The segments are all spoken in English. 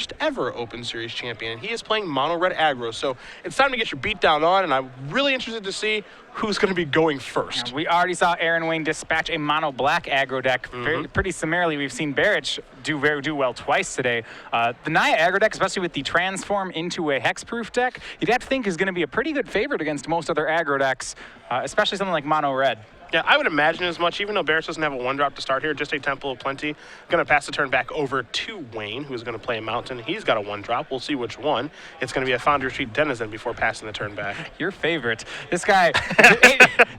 first ever Open Series champion, and he is playing mono red aggro. So it's time to get your beat down on, and I'm really interested to see who's going to be going first. We already saw Aaron Wayne dispatch a mono black aggro deck pretty summarily. We've seen Barich do well twice today. The Naya aggro deck, especially with the transform into a hexproof deck, you'd have to think is going to be a pretty good favorite against most other aggro decks, especially something like mono red. Yeah, I would imagine as much, even though Barich doesn't have a one-drop to start here, just a Temple of Plenty. Going to pass the turn back over to Wayne, who's going to play a Mountain. He's got a one-drop. We'll see which one. It's going to be a Foundry Street Denizen before passing the turn back. Your favorite. This guy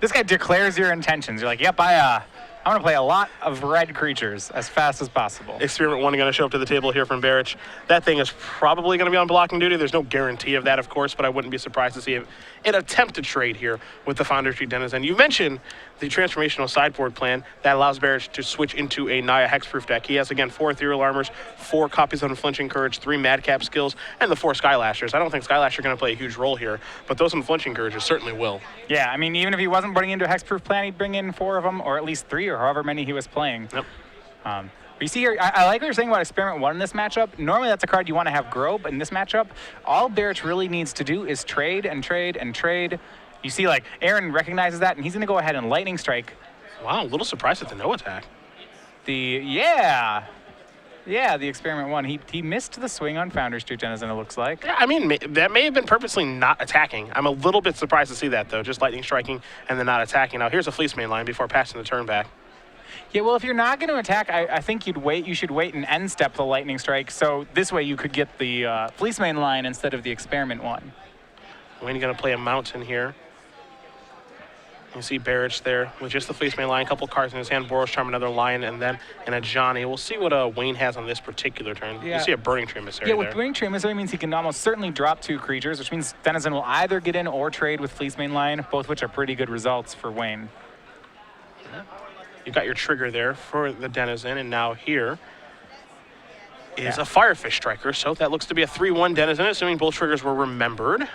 this guy declares your intentions. You're like, yep, I want to play a lot of red creatures as fast as possible. Experiment 1 going to show up to the table here from Barich. That thing is probably going to be on blocking duty. There's no guarantee of that, of course, but I wouldn't be surprised to see an attempt to trade here with the Foundry Street Denizen. You mentioned the transformational sideboard plan that allows Barich to switch into a Naya hexproof deck. He has, again, 4 Ethereal Armors, 4 copies of Unflinching Courage, 3 Madcap skills, and the 4 Skylashers. I don't think Skylasher are going to play a huge role here, but those Unflinching Courages certainly will. Yeah, I mean, even if he wasn't putting into a hexproof plan, he'd bring in 4 of them, or at least 3, or however many he was playing. Yep. But you see here, I like what you're saying about Experiment 1 in this matchup. Normally that's a card you want to have grow, but in this matchup, all Barich really needs to do is trade and trade and trade. You see, like, Aaron recognizes that, and he's going to go ahead and Lightning Strike. Wow, a little surprised at the no attack. Yeah, the Experiment 1. He missed the swing on Foundry Street Denizen, it looks like. Yeah, I mean, that may have been purposely not attacking. I'm a little bit surprised to see that, though, just Lightning Striking and then not attacking. Now, here's a Fleece main line before passing the turn back. Yeah, well, if you're not going to attack, I think you should wait and end step the Lightning Strike, so this way you could get the Fleece main line instead of the Experiment 1. Wayne going to play a Mountain here. You see Barich there with just the Fleece main line, a couple cards in his hand, Boros Charm, another Lion, and then a Johnny. We'll see what Wayne has on this particular turn. Yeah. You see a Burning Tree Emissary with Burning Tree Emissary means he can almost certainly drop 2 creatures, which means Denizen will either get in or trade with Fleece main line, both which are pretty good results for Wayne. You got your trigger there for the Denizen, and now here is a Firefish Striker, so that looks to be a 3-1 Denizen, assuming both triggers were remembered.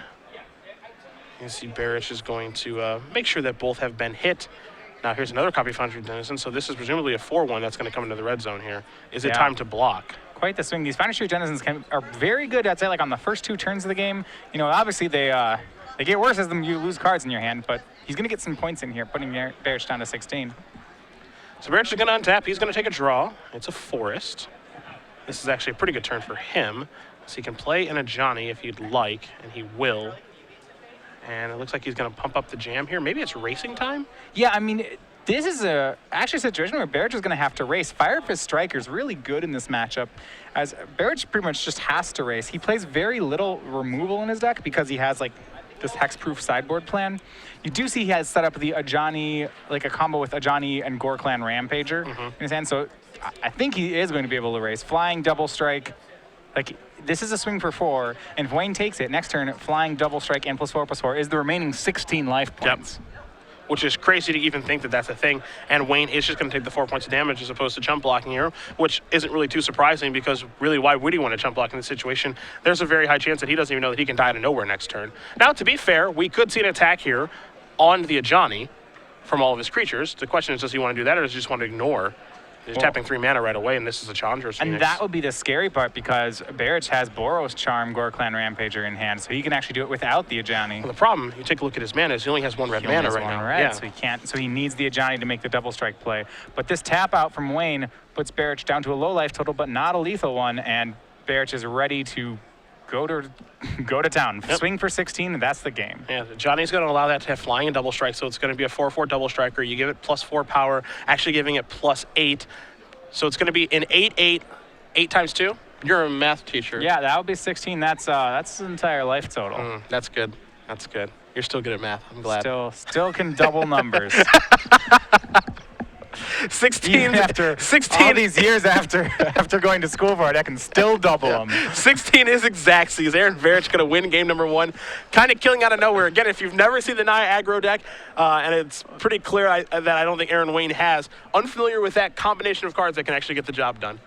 You see Barich is going to make sure that both have been hit. Now here's another copy of Foundry Denizen, so this is presumably a 4-1 that's going to come into the red zone here. Is it time to block? Quite the swing. These Foundry Street Denizens are very good, I'd say, like on the first 2 turns of the game. You know, obviously they get worse as you lose cards in your hand, but he's going to get some points in here, putting Barich down to 16. So Barich is going to untap. He's going to take a draw. It's a Forest. This is actually a pretty good turn for him. So he can play in a Johnny if he'd like, and he will. And it looks like he's going to pump up the jam here. Maybe it's racing time? Yeah, I mean, this is actually a situation where Barich is going to have to race. Firefish Striker is really good in this matchup, as Barich pretty much just has to race. He plays very little removal in his deck because he has, like, this hexproof sideboard plan. You do see he has set up the Ajani, like a combo with Ajani and Gore Clan Rampager in his hand, so I think he is going to be able to race. Flying Double Strike, like, this is a swing for 4, and if Wayne takes it, next turn, Flying Double Strike and +4/+4 is the remaining 16 life points. Yep. Which is crazy to even think that that's a thing, and Wayne is just going to take the 4 points of damage as opposed to jump blocking here, which isn't really too surprising because really why would he want to jump block in this situation? There's a very high chance that he doesn't even know that he can die out of nowhere next turn. Now, to be fair, we could see an attack here on the Ajani from all of his creatures. The question is, does he want to do that or does he just want to ignore? He's tapping 3 mana right away, and this is a Challenger's Phoenix. And that would be the scary part because Barich has Boros Charm, Gore Clan Rampager in hand, so he can actually do it without the Ajani. Well, the problem, you take a look at his mana, is he only has 1 red mana right now. So he can't. So he needs the Ajani to make the double strike play. But this tap out from Wayne puts Barich down to a low life total, but not a lethal one, and Barich is ready to go to town. Yep. Swing for 16, and that's the game. Yeah, Johnny's going to allow that to have flying and double strike, so it's going to be a 4/4 double striker. You give it +4 power, actually giving it +8. So it's going to be an 8/8, 8 times 2. You're a math teacher. Yeah, that would be 16. That's his entire life total. That's good. That's good. You're still good at math. I'm glad. Still can double numbers. 16 after 16 all these years after going to school for it, I can still double them. 16 is exactsies. Aaron Barich going to win game number 1. Kind of killing out of nowhere. Again, if you've never seen the Naya aggro deck, and it's pretty clear that I don't think Aaron Wayne has, unfamiliar with that combination of cards that can actually get the job done.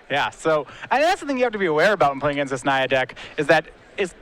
Yeah, so that's the thing you have to be aware about when playing against this Naya deck, is that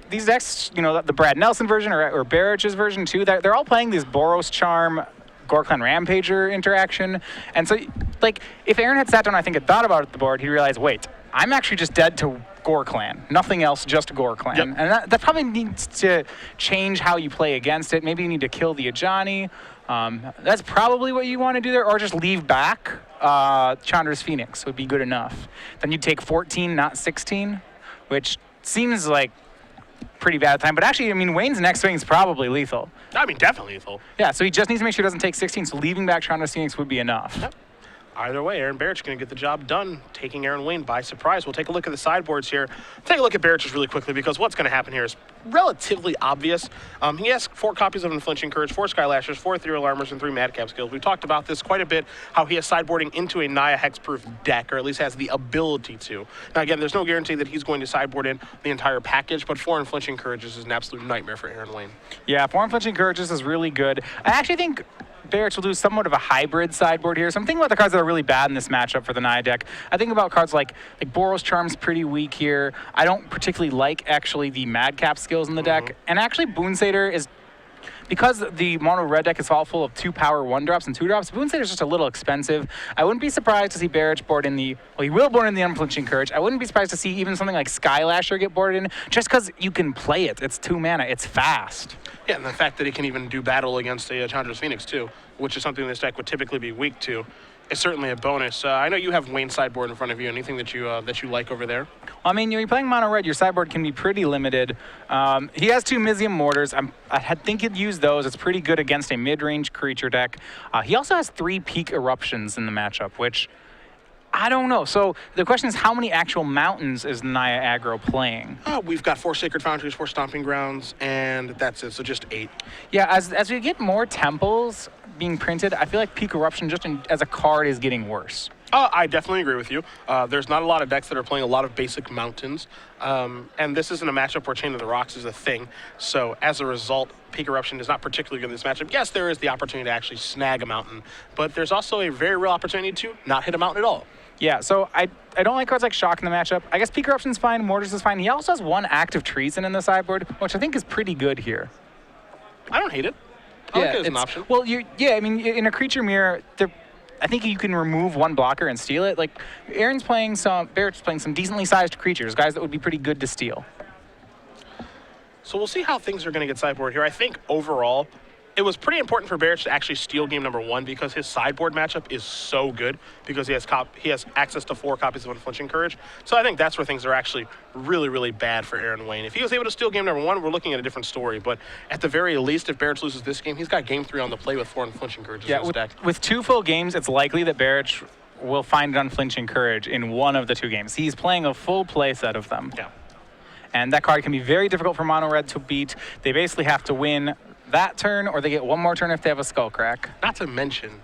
these decks, you know, the Brad Nelson version or Barich's version too, they're all playing these Boros Charm, Gore Clan Rampager interaction. And so, like, if Aaron had sat down, I think, had thought about the board, he realized, wait, I'm actually just dead to Gore Clan. Nothing else, just Gore Clan. Yep. And that probably needs to change how you play against it. Maybe you need to kill the Ajani. That's probably what you want to do there, or just leave back Chandra's Phoenix would be good enough. Then you take 14, not 16, which seems like pretty bad time. But actually, I mean, Wayne's next swing is probably lethal. I mean, definitely lethal. Yeah, so he just needs to make sure he doesn't take 16, so leaving back Chandra's Phoenix would be enough. Yep. Either way, Aaron Barich's going to get the job done, taking Aaron Wayne by surprise. We'll take a look at the sideboards here. Take a look at Barich's really quickly, because what's going to happen here is relatively obvious. He has 4 copies of Unflinching Courage, 4 Skylashers, 4 Ethereal Armors, and 3 Madcap skills. We've talked about this quite a bit, how he is sideboarding into a Naya hexproof deck, or at least has the ability to. Now, again, there's no guarantee that he's going to sideboard in the entire package, but 4 Unflinching Courages is an absolute nightmare for Aaron Wayne. Yeah, 4 Unflinching Courages is really good. I actually think Barich will do somewhat of a hybrid sideboard here. So I'm thinking about the cards that are really bad in this matchup for the Naya deck. I think about cards like Boros Charm's pretty weak here. I don't particularly like, actually, the Madcap skills in the deck. And actually, Boon Satyr is, because the mono red deck is all full of 2-power 1-drops and 2-drops, Boon Satyr is just a little expensive. I wouldn't be surprised to see Barich board in the, well, he will board in the Unflinching Courage. I wouldn't be surprised to see even something like Skylasher get boarded in, just because you can play it. It's 2 mana. It's fast. Yeah, and the fact that he can even do battle against a Chandra's Phoenix, too, which is something this deck would typically be weak to, is certainly a bonus. I know you have Wayne's sideboard in front of you. Anything that you like over there? Well, I mean, when you're playing mono red, your sideboard can be pretty limited. He has 2 Mizium Mortars. I think he'd use those. It's pretty good against a mid-range creature deck. He also has 3 Peak Eruptions in the matchup, which I don't know. So the question is, how many actual mountains is Naya aggro playing? We've got 4 Sacred Foundries, 4 Stomping Grounds, and that's it. So just 8. Yeah, as we get more temples being printed, I feel like Peak Eruption just as a card is getting worse. I definitely agree with you. There's not a lot of decks that are playing a lot of basic mountains, and this isn't a matchup where Chain of the Rocks is a thing. So as a result, Peak Eruption is not particularly good in this matchup. Yes, there is the opportunity to actually snag a mountain, but there's also a very real opportunity to not hit a mountain at all. Yeah, so I don't like cards like Shock in the matchup. I guess Peak Eruption's fine, Mortars is fine. He also has 1 Active Treason in the sideboard, which I think is pretty good here. I don't hate it. I like it as an option. Well, I mean, in a creature mirror, I think you can remove 1 blocker and steal it. Like, Barich's playing some decently sized creatures, guys that would be pretty good to steal. So we'll see how things are going to get sideboard here. I think overall, it was pretty important for Barich to actually steal game number 1, because his sideboard matchup is so good, because he has access to 4 copies of Unflinching Courage. So I think that's where things are actually really, really bad for Aaron Wayne. If he was able to steal game number 1, we're looking at a different story. But at the very least, if Barich loses this game, he's got game 3 on the play with 4 Unflinching Courages in his deck. With 2 full games, it's likely that Barich will find an Unflinching Courage in one of the 2 games. He's playing a full play set of them. Yeah. And that card can be very difficult for mono red to beat. They basically have to win that turn, or they get 1 more turn if they have a Skullcrack. Not to mention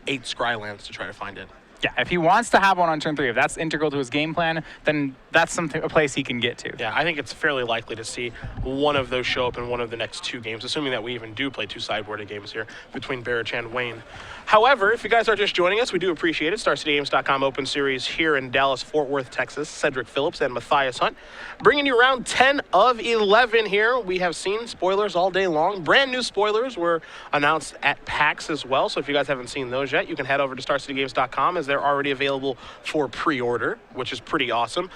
8 Scrylands to try to find it. Yeah, if he wants to have one on turn 3, if that's integral to his game plan, then that's a place he can get to. Yeah, I think it's fairly likely to see one of those show up in one of the next 2 games, assuming that we even do play 2 sideboarded games here between Barich and Wayne. However, if you guys are just joining us, we do appreciate it. StarCityGames.com Open Series here in Dallas, Fort Worth, Texas. Cedric Phillips and Matthias Hunt bringing you round 10 of 11 here. We have seen spoilers all day long. Brand new spoilers were announced at PAX as well. So if you guys haven't seen those yet, you can head over to StarCityGames.com, as they're already available for pre-order, which is pretty awesome.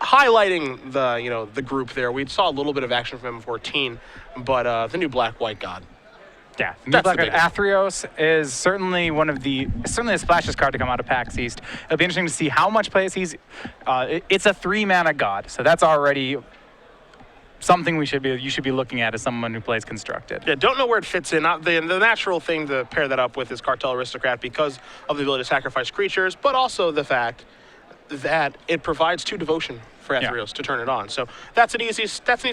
Highlighting the group there, we saw a little bit of action from M14, but the new Black-White God. Yeah, new Black God Athreos is certainly the splashiest card to come out of PAX East. It'll be interesting to see how much play it sees. It's a 3-mana god, so that's already something you should be looking at as someone who plays Constructed. Yeah, don't know where it fits in. The natural thing to pair that up with is Cartel Aristocrat, because of the ability to sacrifice creatures, but also the fact that it provides 2 devotion for Athreos to turn it on. So that's an easy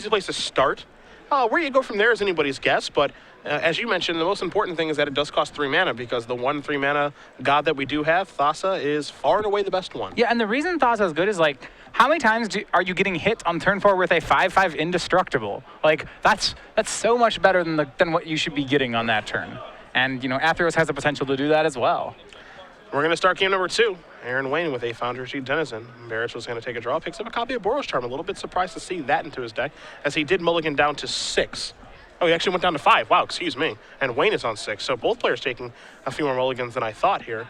place to start. Where you go from there is anybody's guess, but as you mentioned, the most important thing is that it does cost 3 mana, because the 1 3-mana god that we do have, Thassa, is far and away the best one. Yeah, and the reason Thassa is good is, like, how many times are you getting hit on turn 4 with a 5/5 indestructible? Like, that's so much better than what you should be getting on that turn. And, Athreos has the potential to do that as well. We're going to start game number 2. Aaron Wayne with a Foundry Denizen. Barich was going to take a draw, picks up a copy of Boros Charm. A little bit surprised to see that into his deck, as he did mulligan down to 6. Oh, he actually went down to 5. Wow, excuse me. And Wayne is on 6. So both players taking a few more mulligans than I thought here.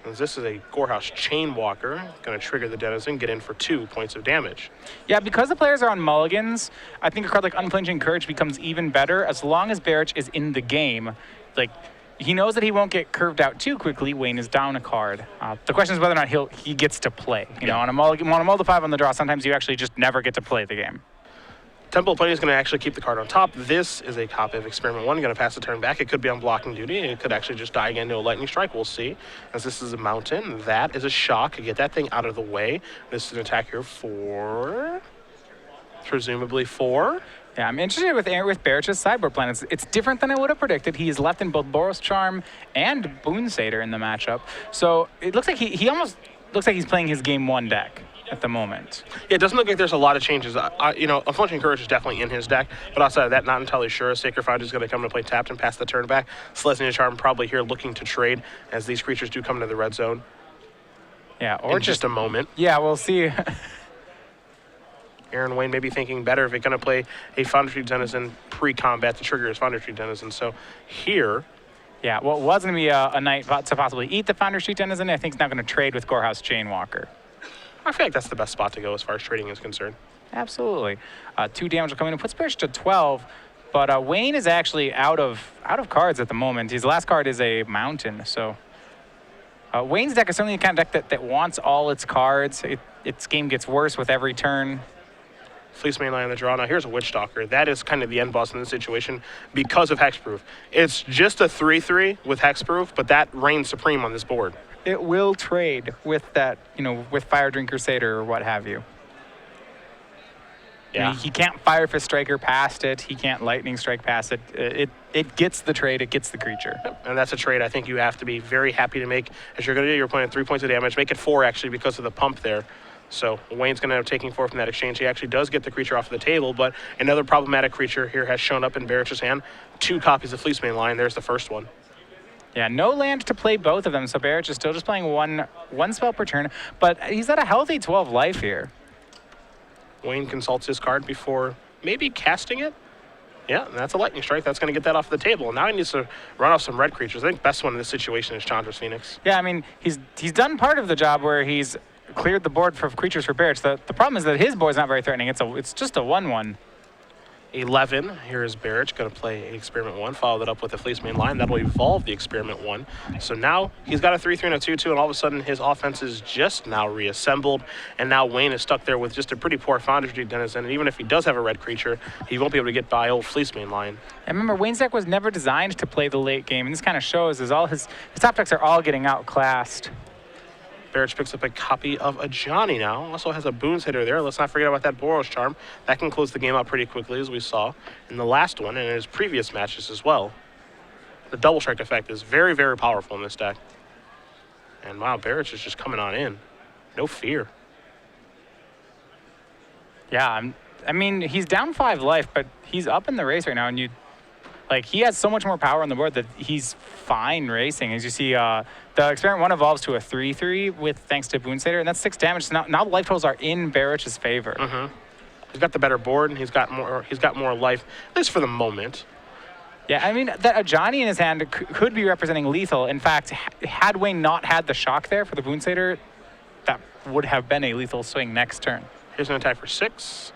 As this is a Gorehouse Chainwalker, going to trigger the Denizen, get in for 2 points of damage. Yeah, because the players are on mulligans, I think a card like Unflinching Courage becomes even better as long as Barich is in the game. Like, he knows that he won't get curved out too quickly. Wayne is down a card. The question is whether or not he gets to play. You know, on a mulligan 5 on the draw, sometimes you actually just never get to play the game. Temple of Plenty is going to actually keep the card on top. This is a copy of Experiment 1. Going to pass the turn back. It could be on blocking duty. It could actually just die again to a Lightning Strike. We'll see. As this is a mountain, that is a shock. Get that thing out of the way. This is an attack here for, presumably 4. Yeah, I'm interested with Barich's sideboard plan. It's different than I would have predicted. He is left in both Boros Charm and Boon Satyr in the matchup. So it looks like he almost looks like he's playing his game 1 deck at the moment. Yeah, it doesn't look like there's a lot of changes. You know, Unflinching Courage is definitely in his deck, but outside of that, not entirely sure. Sacred Foundry is going to come to play tapped and pass the turn back. Selesnya Charm probably here looking to trade as these creatures do come into the red zone. Yeah, or in just a moment. Yeah, we'll see. Aaron Wayne may be thinking better if he's going to play a Foundry Denizen pre-combat to trigger his Foundry Denizen. So here... Yeah, well, it was going to be a night to possibly eat the Foundry Street Denizen. I think he's now going to trade with Gorehouse Chainwalker. I feel like that's the best spot to go as far as trading is concerned. Absolutely. 2 damage will come in and puts Barich to 12, but Wayne is actually out of cards at the moment. His last card is a mountain, so Wayne's deck is certainly the kind of deck that wants all its cards. Its game gets worse with every turn. Fleece mainline on the draw. Now here's a Witchstalker. That is kind of the end boss in this situation because of Hexproof. It's just a 3/3 with Hexproof, but that reigns supreme on this board. It will trade with that, you know, with Fire Drinker Satyr or what have you. Yeah. He can't Fire Fist Striker past it. He can't Lightning Strike past it. It gets the trade. It gets the creature. And that's a trade I think you have to be very happy to make. As you're going to do, you're playing 3 points of damage. Make it 4 actually because of the pump there. So Wayne's going to end up taking 4 from that exchange. He actually does get the creature off the table, but another problematic creature here has shown up in Barich's hand. 2 copies of Fleece mainline. There's the first one. Yeah, no land to play both of them, so Barich is still just playing one spell per turn, but he's at a healthy 12 life here. Wayne consults his card before maybe casting it. Yeah, and that's a Lightning Strike. That's going to get that off the table. Now he needs to run off some red creatures. I think best one in this situation is Chandra's Phoenix. Yeah, I mean, he's done part of the job where he's cleared the board for creatures for Barich. The problem is that his board's not very threatening. It's just a 1/1. 11. Here is Barich going to play Experiment 1, follow that up with a Fleece main line. That'll evolve the Experiment 1. So now he's got a 3/3 and a 2/2, and all of a sudden his offense is just now reassembled. And now Wayne is stuck there with just a pretty poor Foundry Street Denizen. And even if he does have a red creature, he won't be able to get by old Fleece main line. And remember, Wayne's deck was never designed to play the late game, and this kind of shows as all his top decks are all getting outclassed. Barich picks up a copy of a Johnny now. Also has a Boons hitter there. Let's not forget about that Boros Charm. That can close the game out pretty quickly, as we saw in the last one and in his previous matches as well. The double strike effect is very, very powerful in this deck. And wow, Barich is just coming on in. No fear. Yeah, I mean, he's down 5 life, but he's up in the race right now, and he has so much more power on the board that he's fine racing. As you see, the Experiment 1 evolves to a 3/3 with thanks to Boon Satyr, and that's 6 damage. So now the life totals are in Barich's favor. He's got the better board, and he's got more life, at least for the moment. Yeah, I mean, that Ajani in his hand could be representing lethal. In fact, had Wayne not had the shock there for the Boon Satyr, that would have been a lethal swing next turn. Here's an attack for 6.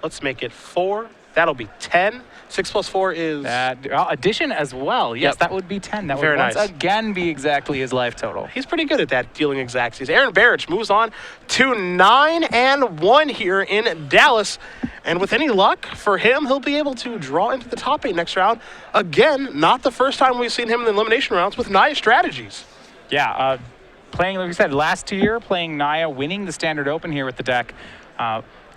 Let's make it 4. That'll be 10. 6 plus 4 is... addition as well. Yes, that would be 10. That Very would once nice. again be exactly his life total. He's pretty good at that, dealing exactsies. Aaron Barich moves on to 9-1 here in Dallas. And with any luck for him, he'll be able to draw into the top 8 next round. Again, not the first time we've seen him in the elimination rounds with Naya strategies. Yeah, playing, like we said, last year, playing Naya, winning the Standard Open here with the deck.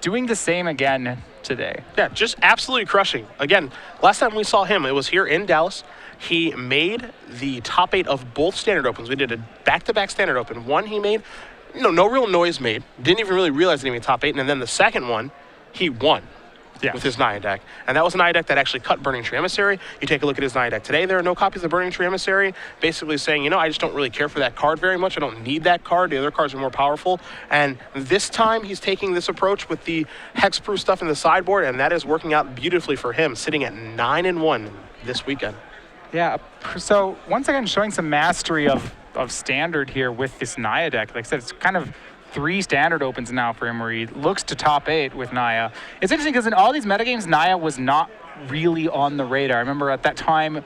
Doing the same again today. Yeah, just absolutely crushing. Again, last time we saw him, it was here in Dallas. He made the top 8 of both Standard Opens. We did a back-to-back Standard Open. One he made, no real noise made. Didn't even really realize that he made top 8. And then the second one, he won. With his Naya deck. And that was a Naya deck that actually cut Burning Tree Emissary. You take a look at his Naya deck today, there are no copies of Burning Tree Emissary, basically saying, I just don't really care for that card very much. I don't need that card. The other cards are more powerful. And this time he's taking this approach with the hexproof stuff in the sideboard, and that is working out beautifully for him, sitting at 9-1 this weekend. Yeah, so once again, showing some mastery of of standard here with this Naya deck. Like I said, it's kind of 3 standard opens now for him where he looks to top 8 with Naya. It's interesting because in all these metagames, Naya was not really on the radar. I remember at that time